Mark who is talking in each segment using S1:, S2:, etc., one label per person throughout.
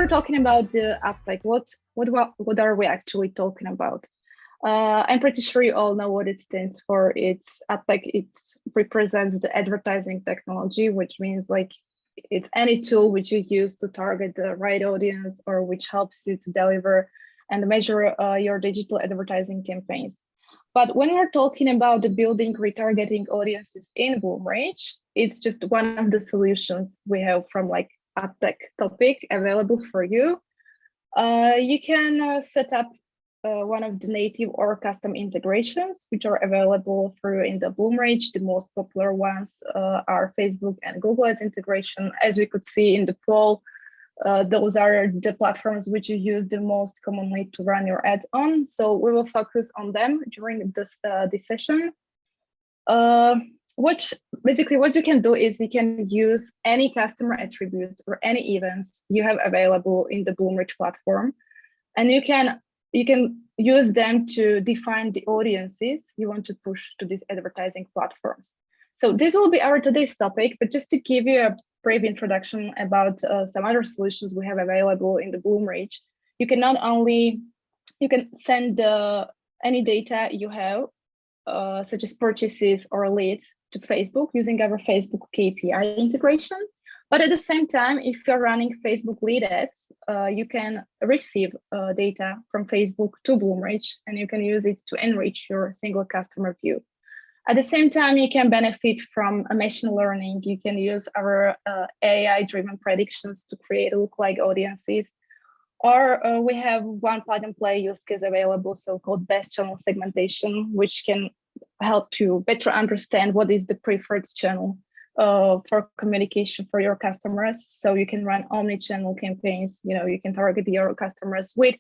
S1: we're talking about the Adtech, what are we actually talking about? I'm pretty sure you all know what it stands for. It's Adtech. It represents the advertising technology, which means like it's any tool which you use to target the right audience or which helps you to deliver and measure your digital advertising campaigns. But when we're talking about the building retargeting audiences in Bloomreach, it's just one of the solutions we have from like Adtech topic available for you. You can set up one of the native or custom integrations, which are available for you in the Bloomreach. The most popular ones are Facebook and Google Ads integration. As we could see in the poll, those are the platforms which you use the most commonly to run your ads on. So we will focus on them during this session. What you can do is you can use any customer attributes or any events you have available in the Bloomreach platform, and you can use them to define the audiences you want to push to these advertising platforms. So this will be our today's topic, but just to give you a brief introduction about some other solutions we have available in the Bloomreach, you can send any data you have, such as purchases or leads, to Facebook using our Facebook KPI integration. But at the same time, if you're running Facebook lead ads, you can receive data from Facebook to Bloomreach, and you can use it to enrich your single customer view. At the same time, you can benefit from machine learning. You can use our AI-driven predictions to create lookalike audiences. Or we have one plug-and-play use case available, so-called best channel segmentation, which can help you better understand what is the preferred channel for communication for your customers. So you can run omni-channel campaigns. You can target your customers with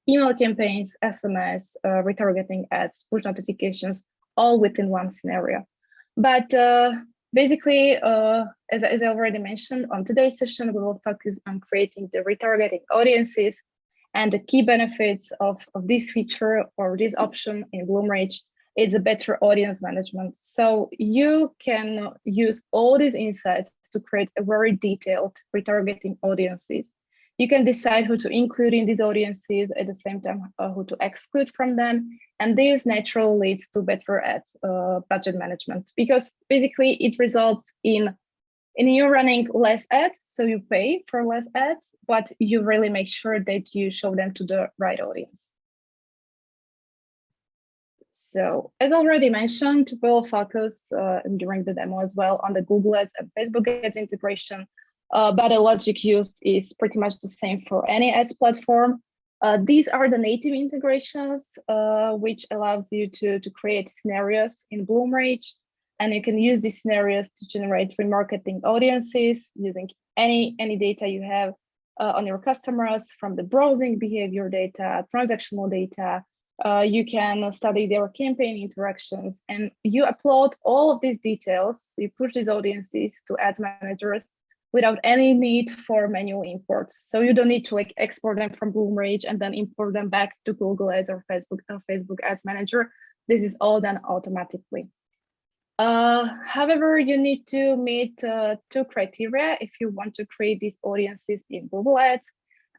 S1: email campaigns, SMS, retargeting ads, push notifications, all within one scenario. But basically, as I already mentioned, on today's session, we will focus on creating the retargeting audiences and the key benefits of this feature or this option in Bloomreach. It's a better audience management. So you can use all these insights to create a very detailed retargeting audiences. You can decide who to include in these audiences, at the same time who to exclude from them. And this naturally leads to better ads budget management, because basically it results in you running less ads, so you pay for less ads, but you really make sure that you show them to the right audience. So as already mentioned, we'll focus during the demo as well on the Google Ads and Facebook Ads integration, but the logic used is pretty much the same for any ads platform. These are the native integrations, which allows you to create scenarios in Bloomreach, and you can use these scenarios to generate remarketing audiences using any data you have on your customers, from the browsing behavior data, transactional data. You can study their campaign interactions, and you upload all of these details. You push these audiences to ads managers without any need for manual imports. So you don't need to export them from Bloomreach and then import them back to Google Ads or Facebook Ads Manager. This is all done automatically. However, you need to meet two criteria if you want to create these audiences in Google Ads.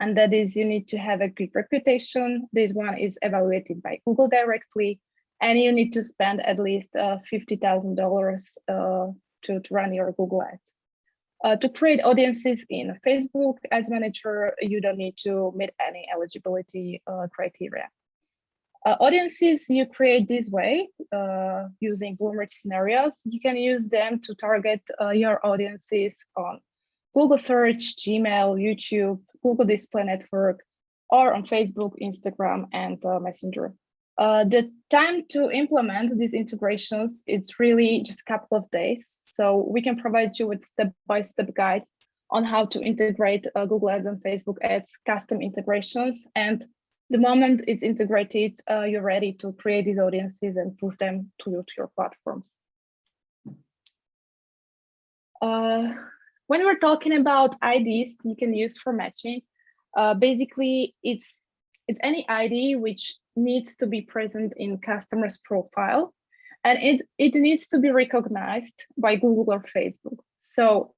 S1: And that is, you need to have a good reputation. This one is evaluated by Google directly, and you need to spend at least $50,000 to run your Google Ads. To create audiences in Facebook Ads Manager, you don't need to meet any eligibility criteria. Audiences you create this way using Bloomreach scenarios, you can use them to target your audiences on Google Search, Gmail, YouTube, Google Display Network, or on Facebook, Instagram, and Messenger. The time to implement these integrations, it's really just a couple of days. So we can provide you with step-by-step guides on how to integrate Google Ads and Facebook Ads custom integrations. And the moment it's integrated, you're ready to create these audiences and push them to your platforms. When we're talking about IDs you can use for matching, basically it's any ID which needs to be present in customer's profile, and it needs to be recognized by Google or Facebook. So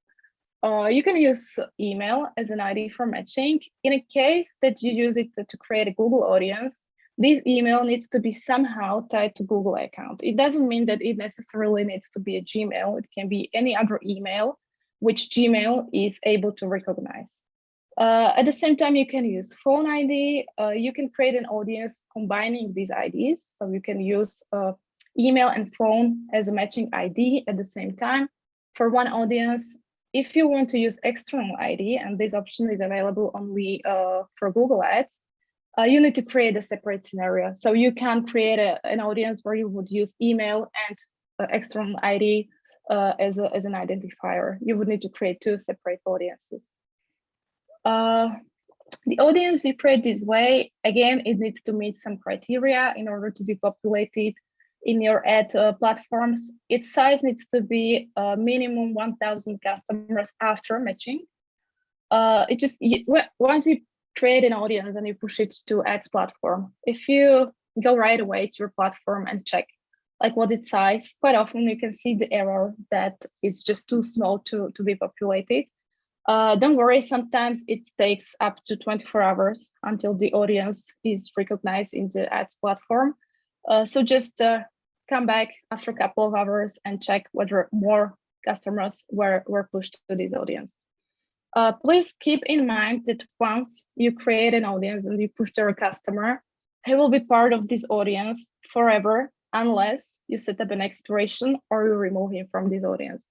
S1: You can use email as an ID for matching. In a case that you use it to create a Google audience, this email needs to be somehow tied to Google account. It doesn't mean that it necessarily needs to be a Gmail. It can be any other email which Gmail is able to recognize. At the same time, you can use phone ID. You can create an audience combining these IDs. So you can use email and phone as a matching ID at the same time for one audience. If you want to use external ID, and this option is available only for Google Ads, you need to create a separate scenario. So you can create an audience where you would use email and external ID as an identifier. You would need to create two separate audiences. The audience you create this way, again, it needs to meet some criteria in order to be populated in your ad platforms. Its size needs to be minimum 1,000 customers after matching. Once you create an audience and you push it to ads platform, if you go right away to your platform and check like what its size, quite often you can see the error that it's just too small to be populated. Don't worry, sometimes it takes up to 24 hours until the audience is recognized in the ads platform. So just come back after a couple of hours and check whether more customers were pushed to this audience. Please keep in mind that once you create an audience and you push to a customer, he will be part of this audience forever unless you set up an expiration or you remove him from this audience.